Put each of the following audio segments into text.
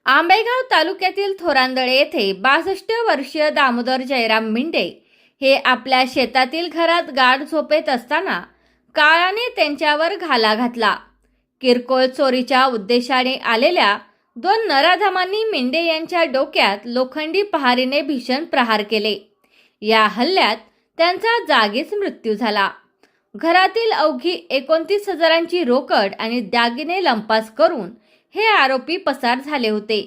आंबेगाव तालुक्यातील थोरांदळे येथे 62 वर्षीय दामोदर जयराम मिंडे हे आपल्या शेतातील घरात गाढ झोपेत असताना काळाने त्यांच्यावर घाला घातला. किरकोळ चोरीच्या उद्देशाने आलेल्या दोन नराधमांनी मिंडे यांच्या डोक्यात लोखंडी पहारीने भीषण प्रहार केले. या हल्ल्यात त्यांचा जागीच मृत्यू झाला. घरातील अवघी 29,000ची रोकड आणि दागिने लंपास करून हे आरोपी पसार झाले होते.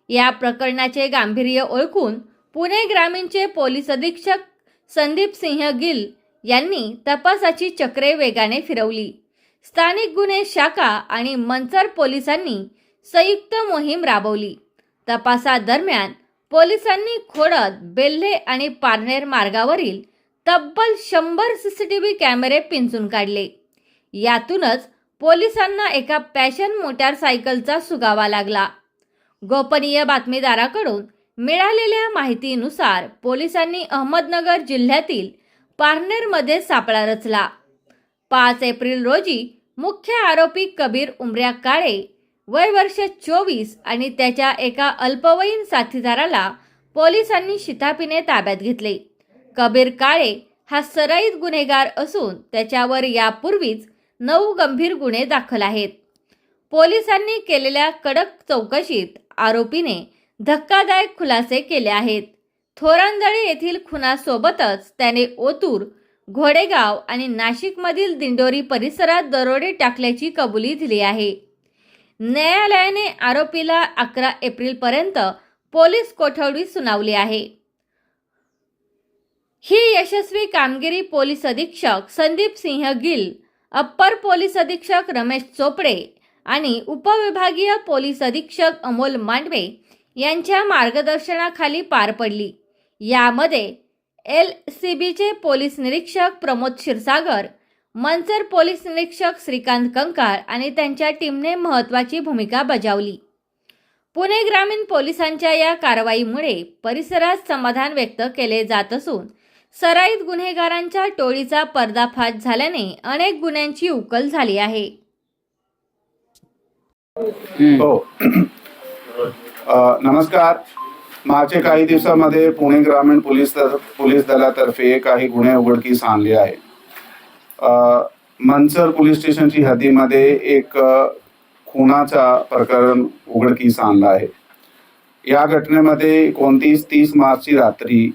या प्रकरणाचे गांभीर्य ओळखून पुणे ग्रामीणचे पोलीस अधीक्षक संदीप सिंह गिल यांनी तपासाची चक्रे वेगाने फिरवली. स्थानिक गुन्हे शाखा आणि मंचर पोलिसांनी संयुक्त मोहीम राबवली. तपासादरम्यान पोलिसांनी खोडद, बेल्हे आणि पारनेर मार्गावरील तब्बल 100 सीसीटीव्ही कॅमेरे पिंजून काढले. यातूनच पोलिसांना एका पॅशन मोटारसायकलचा सुगावा लागला. गोपनीय बातमीदाराकडून मिळालेल्या माहितीनुसार पोलिसांनी अहमदनगर जिल्ह्यातील पारनेरमध्ये सापळा रचला. 5 एप्रिल रोजी मुख्य आरोपी कबीर उमऱ्या काळे वय वर्ष 24 आणि त्याच्या एका अल्पवयीन साथीदाराला पोलिसांनी शिताफीने ताब्यात घेतले. कबीर काळे हा सराईत गुन्हेगार असून त्याच्यावर यापूर्वीच 9 गंभीर गुन्हे दाखल आहेत. पोलिसांनी केलेल्या कडक चौकशीत आरोपीने धक्कादायक खुलासे केले आहेत. थोरांदळे येथील खुनासोबतच त्याने ओतूर, घोडेगाव आणि नाशिकमधील दिंडोरी परिसरात दरोडे टाकल्याची कबुली दिली आहे. न्यायालयाने आरोपीला 11 एप्रिलपर्यंत पोलीस कोठडी सुनावली आहे. ही यशस्वी कामगिरी पोलीस अधीक्षक संदीप सिंह गिल, अप्पर पोलीस अधीक्षक रमेश चोपडे आणि उपविभागीय पोलीस अधीक्षक अमोल मांडवे यांच्या मार्गदर्शनाखाली पार पडली. यामध्ये LCBचे पोलीस निरीक्षक प्रमोद क्षीरसागर, मंचर पोलीस निरीक्षक श्रीकांत कंकाळ आणि त्यांच्या टीमने महत्त्वाची भूमिका बजावली. पुणे ग्रामीण पोलिसांच्या या कारवाईमुळे परिसरात समाधान व्यक्त केले जात असून सराईत गुन्हेगारांच्या टोळीचा पर्दाफाश झाल्याने अनेक गुन्ह्यांची उकल झाली आहे. नमस्कार. मागच्या काही दिवसामध्ये पुणे ग्रामीण पोलीस दलातर्फे काही गुन्हे उघडकीस आणले आहे. मंचर पोलीस स्टेशनची हद्दीमध्ये एक खुनाचा प्रकरण उघडकीस आणला आहे. या घटनेमध्ये 29-30 मार्चची रात्री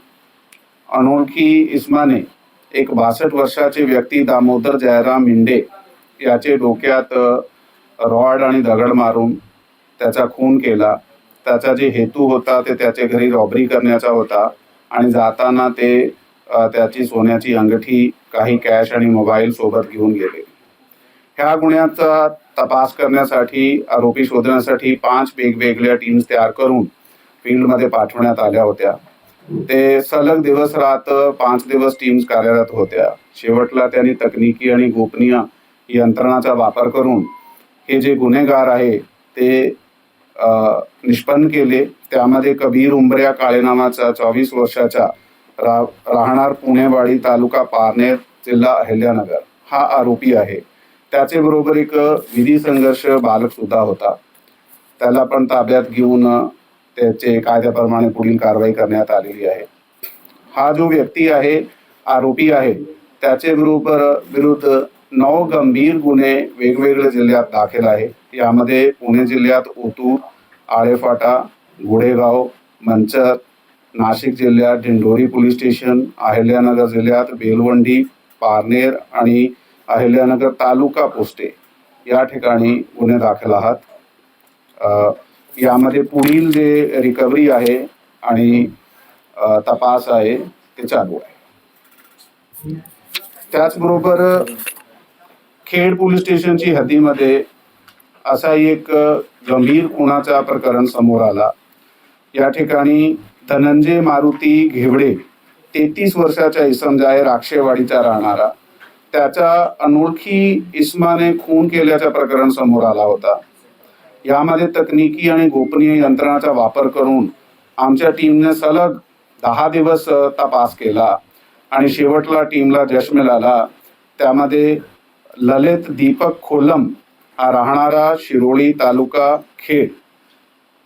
अनोळखी इसमाने एक 62 वर्षाचे व्यक्ती दामोदर जयराम मिंडे याचे डोक्यात रॉड आणि दगड मारून त्याचा खून केला. त्याचा जे हेतू होता ते त्याच्या घरी रॉबरी करण्याचा होता आणि जाताना ते त्याची सोन्याची अंगठी, काही कॅश आणि मोबाईल सोबत घेऊन गेले. ह्या गुन्ह्याचा तपास करण्यासाठी, आरोपी शोधण्यासाठी 5 वेगवेगळ्या टीम्स तयार करून फील्डमध्ये पाठवण्यात आल्या होत्या. ते सलग दिवस रात 5 दिवस टीम्स कार्यरत होत्या. शेवटला त्यांनी तकनिकी आणि गोपनीय यंत्रणाचा वापर करून हे जे गुन्हेगार आहे ते निष्पन्न केले. त्यामध्ये कबीर उमऱ्या काळे नावाचा 24 वर्षाचा राहणार पुणेवाडी, तालुका पारनेर, जिल्हा अहिल्यानगर हा आरोपी आहे. त्याचे बरोबर एक विधी संघर्ष बालक सुद्धा होता. त्याला पण ताब्यात घेऊन त्याचे कायद्याप्रमाणे पुढील कारवाई करण्यात आलेली आहे. हा जो व्यक्ती आहे, आरोपी आहे, त्याचे विरुद्ध 9 गंभीर गुन्हे वेगवेगळ्या जिल्ह्यात दाखल आहे. यामध्ये पुणे जिल्ह्यात ओतूर, आळेफाटा, घोडेगाव, मंचर, नाशिक जिल्ह्यात दिंडोरी पोलीस स्टेशन, अहिल्यानगर जिल्ह्यात बेलवंडी, पारनेर आणि अहिल्यानगर तालुका पोस्टे या ठिकाणी गुन्हे दाखल आहात. यामध्ये पुढील जे रिकव्हरी आहे आणि तपास आहे ते चालू आहे. त्याचबरोबर खेड पोलीस स्टेशनची हद्दीमध्ये असा एक गंभीर खुनाचा प्रकरण समोर आला. या ठिकाणी धनंजय मारुती घेवडे 33 वर्षाचा इसम आहे, राक्षेवाडीचा राहणारा, त्याचा अनोळखी इसमाने खून केल्याचा प्रकरण समोर आला होता. यामध्ये तकनिकी आणि गोपनीय यंत्रणाचा वापर करून आमच्या टीमने सलग 10 दिवस तपास केला आणि शेवटला टीमला यश मिळाला. त्यामध्ये ललित दीपक खोलम हा राहणारा शिरोळी, तालुका खेड,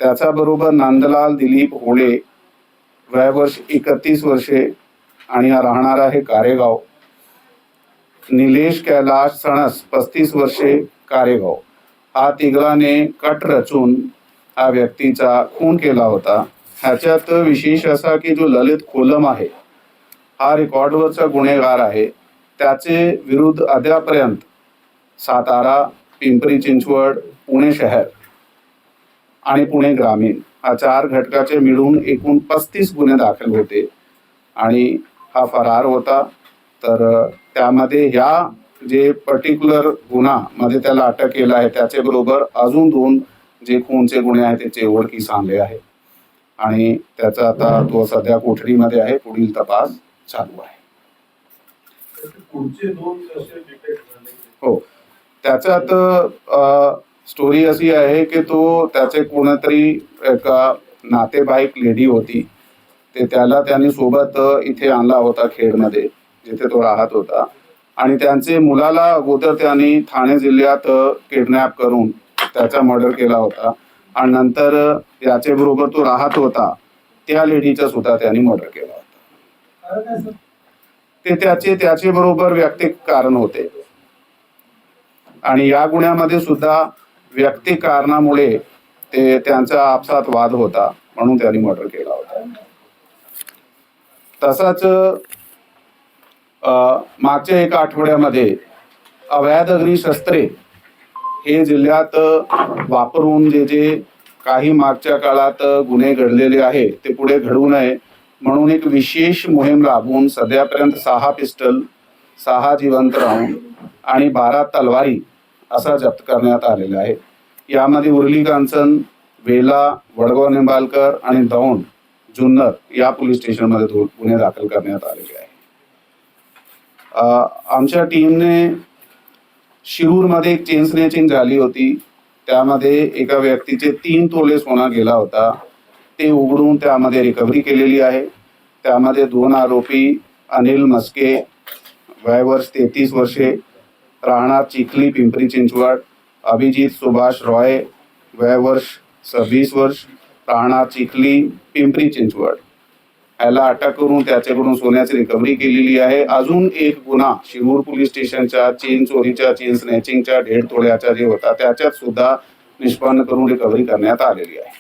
त्याच्याबरोबर नंदलाल दिलीप होळे, वयवर्ष 31 वर्षे आणि हा राहणार आहे कारेगाव. निलेश कैलाश सणस 35 वर्षे कारेगाव. हा तिघाने कट रचून हा व्यक्तीचा खून केला होता. ह्याच्यात विशेष असा की जो ललित खोलम आहे हा रेकॉर्डवरचा गुन्हेगार आहे. त्याचे विरुद्ध अद्यापर्यंत सातारा, पिंपरी चिंचवड, पुणे शहर आणि पुणे ग्रामीण हा 4 घटकाचे मिळून एकूण 35 गुन्हे दाखल होते आणि हा फरार होता. तर त्यामध्ये ह्या जे पर्टिक्युलर गुन्हा मध्ये त्याला अटक केलं आहे त्याचे बरोबर अजून 2 जे खूनचे गुन्हे आहेत त्याचे उघडकीस आणले आहे आणि त्याचा आता तो सध्या कोठडीमध्ये आहे. पुढील तपास चालू आहे. हो, त्याच्यात स्टोरी अशी आहे की तो त्याचे कोणतरी एका नातेवाईक लेडी होती ते त्यांनी सोबत इथे आणला होता खेडमध्ये जिथे तो राहत होता आणि त्यांचे मुलाला अगोदर त्यांनी ठाणे जिल्ह्यात किडनॅप करून त्याचा मर्डर केला होता आणि नंतर याचे बरोबर तो राहत होता त्या लेडीचा सुद्धा त्यांनी मर्डर केला होता. ते त्याचे बरोबर वैयक्तिक कारण होते आणि या गुन्ह्यामध्ये सुद्धा वैयक्तिक कारणामुळे त्यांचा आपसात वाद होता म्हणून त्यांनी मर्डर केला होता. तसाच मागच्या 1 आठवड्यामध्ये अवैध अग्निशस्त्रे हे जिल्ह्यात वापरून जे काही मागच्या काळात गुन्हे घडलेले आहे ते पुढे घडू नये म्हणून एक विशेष मोहीम राबवून सध्यापर्यंत 6 पिस्टल, 6 जिवंत राऊंड आणि 12 तलवारी असा जप्त करण्यात आलेला आहे. यामध्ये उर्ली कांचन, वेला, वडगाव निंबाळकर आणि दौंड, जुन्नर या पोलीस स्टेशनमध्ये गुन्हे दाखल करण्यात आलेले आहे. आमच्या टीमने शिरूरमध्ये एक चेन स्नॅचिंग झाली होती. त्यामध्ये एका व्यक्तीचे 3 तोळे सोना गेला होता. ते उघडून त्यामध्ये रिकव्हरी केलेली आहे. त्यामध्ये 2 आरोपी अनिल मस्के, वयवर्ष 33 वर्षे, राहणार चिखली, पिंपरी चिंचवड, अभिजित सुभाष रॉय, वयवर्ष 26 वर्ष, राहणार चिखली, पिंपरी चिंचवड याला अटक करून त्याच्याकडून सोन्याची रिकव्हरी केलेली आहे. अजून एक गुन्हा शिरूर पोलीस स्टेशनच्या चेन चोरीच्या, चेन स्नॅचिंगच्या 1.5 तोळ्याचा जे होता त्याच्यात सुद्धा निष्पन्न करून रिकव्हरी करण्यात आलेली आहे.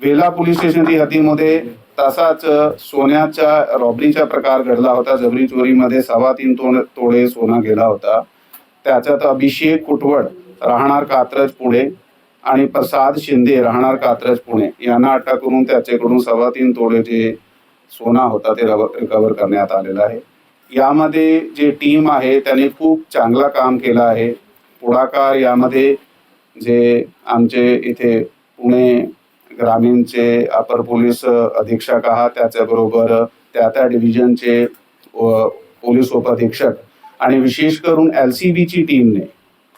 वेला पोलीस स्टेशनच्या हद्दीमध्ये तसाच सोन्याच्या रॉबरीचा प्रकार घडला होता. जबरी चोरीमध्ये 3.25 तोळे सोना गेला होता. त्याच्यात अभिषेक कुटवड, राहणार कात्रज, पुणे आणि प्रसाद शिंदे, राहणार कात्रज, पुणे यांना अटक करून त्याच्याकडून 3.25 तोळे जे सोना होता ते रिकव्हर करण्यात आलेला आहे. यामध्ये जे टीम आहे त्याने खूप चांगला काम केलं आहे. पुढाकार यामध्ये जे आमचे इथे पुणे ग्रामीणचे अपर पोलीस अधीक्षक आहात त्याच्याबरोबर त्या डिव्हिजनचे पोलीस उपअधीक्षक आणि विशेष करून LCBची टीमने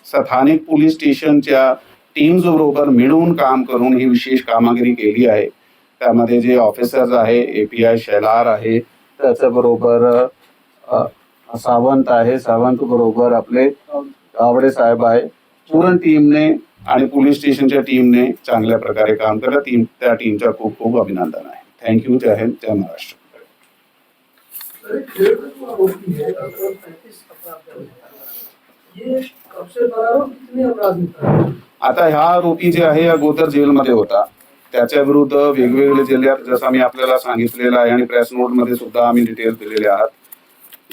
स्थानिक पोलीस स्टेशनच्या टीम्स बरोबर मिळून काम करून ही विशेष कामगिरी केली आहे. त्यामध्ये जे ऑफिसर्स आहे API शेलार आहे, त्याच्याबरोबर सावंत आहे, सावंत बरोबर आपले आवडे साहेब आहे. पूर्ण टीमने आणि पोलीस स्टेशनच्या टीमने चांगल्या प्रकारे काम केलं. त्या टीमचा खूप खूप अभिनंदन आहे. थँक्यू. जय हिंद, जय महाराष्ट्र. आता ह्या आरोपी जे आहे अगोदर जेलमध्ये होता. त्याच्या विरुद्ध वेगवेगळे जिल्ह्यात जसं आम्ही आपल्याला सांगितलेलं आहे आणि प्रेस नोट मध्ये सुद्धा आम्ही डिटेल्स दिलेले आहात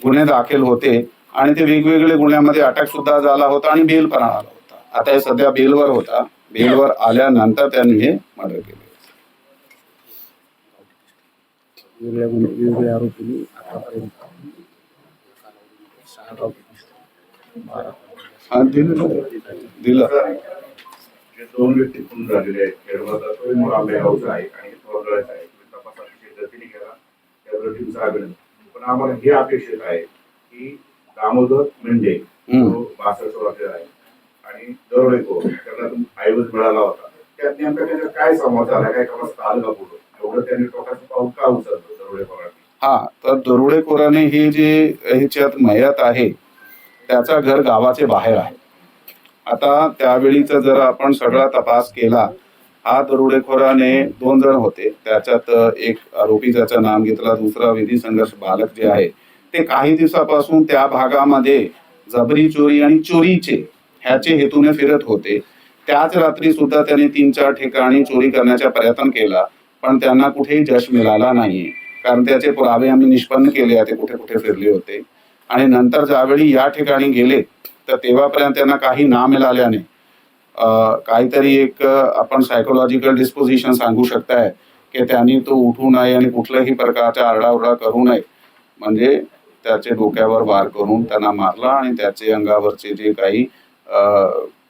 गुन्हे दाखल होते आणि ते वेगवेगळे गुन्ह्यामध्ये अटक सुद्धा झाला होता आणि बेल पण आला होता. आता हे सध्या बेलवर होता. बेलवर आल्यानंतर त्यांनी हे मर्डर केले. वेगवेगळ्या आरोपींनी आतापर्यंत दिलं. 2 व्यक्ती खून झालेले आहेत. खेडवरचा तो मुलांबे गावचा आहे आणि थोरगळचा आहे. तपास अतिशय गतीने केला त्याबद्दल टीमचं अभिनंदन. पण आम्हाला हे अपेक्षित आहे की दामोदर मेंढे जो 62 वर्षाचा आहे आणि दरोडेखोर त्यांना ऐवज मिळाला होता. त्यात नेमका त्याचा काय संवाद झाला, काय कमाल आलं का पुढं एवढं त्यांनी टोकाचं पाऊल का उचललं दरोडेखोरांनी? हा, तर दरोडेखोराने हे जे ह्याच्यात मयत आहे त्याचा घर गावाचे बाहेर आहे. आता त्यावेळीचा जर आपण सगळा तपास केला हा दरोडेखोराने 2 जण होते. त्याच्यात एक आरोपी ज्याचं नाव घेतला, दुसरा विधी संघर्ष बालक जे आहे ते काही दिवसापासून त्या भागामध्ये जबरी चोरी आणि चोरीचे ह्याचे हेतूने फिरत होते. त्याच रात्री सुद्धा त्यांनी 3-4 ठिकाणी चोरी करण्याचा प्रयत्न केला, पण त्यांना कुठेही यश मिळाला नाहीये. कारण त्याचे पुरावे आम्ही निष्पन्न केले आहे, ते कुठे कुठे फिरले होते. आणि नंतर ज्यावेळी या ठिकाणी गेले तर तेव्हापर्यंत त्यांना काही ना मिळाल्याने काहीतरी एक आपण सायकोलॉजिकल डिस्पोजिशन सांगू शकताय की त्यांनी तो उठू नये आणि कुठल्याही प्रकारचा आरडाओरडा करू नये, म्हणजे त्याचे डोक्यावर वार करून त्यांना मारला आणि त्याचे अंगावरचे जे काही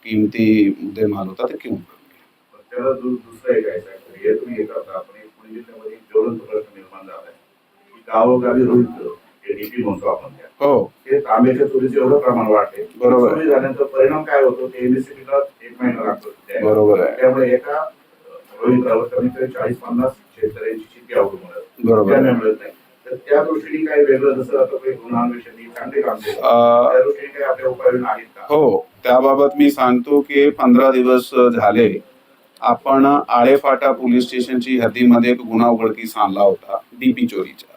किमती मुद्देमाल होता ते घेऊन पण त्याला दुसरं एक आहे साहेब, हे तुम्ही हे करता, आपण एक पुणे जिल्ह्यामध्ये एक ज्वलंत प्रश्न निर्माण झालाय की गावोगावी रोहित हे डीपी म्हणतो आपण त्या, हो ते तांब्याच्या चोरीचे एवढं प्रमाण वाढते. बरोबर. चोरी झाल्यानंतर परिणाम काय होतो ते एमएससीबीला 1 महिना लागतो. बरोबर आहे. त्यामुळे एका रोहित रावत कमीत कमी 40-50 शेतकऱ्यांची शेती अवघड मिळत बरोबर. त्यांना मिळत नाही. तर त्या दृष्टीने काही वेगळं, जसं आता काही गुन्हांविषयी चांगले काम केलं, त्या दृष्टीने काही आपल्या उपाययोजना आहेत का? हो, त्याबाबत मी सांगतो की 15 दिवस झाले आपण आळेफाटा पोलीस स्टेशनची हद्दीमध्ये एक गुन्हा उघडकीस आणला होता डीपी चोरीचा,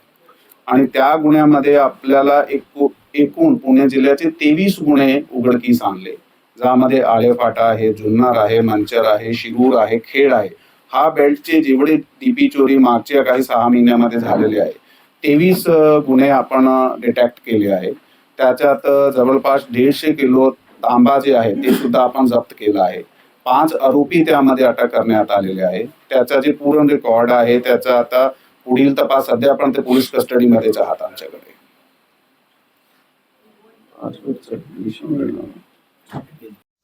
आणि त्या गुन्ह्यामध्ये आपल्याला एकूण पुणे जिल्ह्याचे 23 गुन्हे उघडकीस आणले, ज्यामध्ये आळेफाटा आहे, जुन्नर आहे, मंचर आहे, शिरूर आहे, खेड आहे. हा बेल्टचे जेवढे डीपी चोरी मागच्या काही 6 महिन्यामध्ये झालेले आहे 23 गुन्हे आपण डिटेक्ट केले आहे. त्याच्यात जवळपास 150 किलो तांबा जे आहे ते सुद्धा आपण जप्त केलं आहे. 5 आरोपी त्यामध्ये अटक करण्यात आलेले आहे. त्याचा जे पूर्ण रेकॉर्ड आहे त्याचा आता पुढील तपास सध्या पण ते पोलीस कस्टडीमध्येच आहात आमच्याकडे.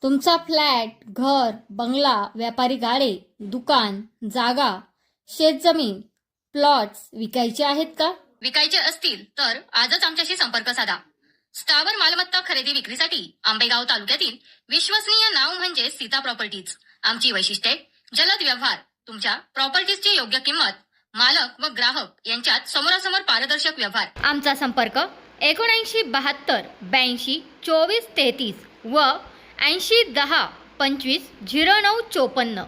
तुमचा फ्लॅट, घर, बंगला, व्यापारी गाडे, दुकान, जागा, शेतजमीन, प्लॉट्स विकायचे आहेत का? विकायचे असतील तर आजच आमच्याशी संपर्क साधा. स्थावर मालमत्ता खरेदी विक्रीसाठी आंबेगाव तालुक्यातील विश्वसनीय नाव म्हणजे सीता प्रॉपर्टीज. आमची वैशिष्ट्ये: जलद व्यवहार, तुमच्या प्रॉपर्टीजची योग्य किंमत, मालक व ग्राहक यांच्यात समोरासमोर पारदर्शक व्यवहार. आमचा संपर्क 7972 82 24 33 व 80 10 25 09 54.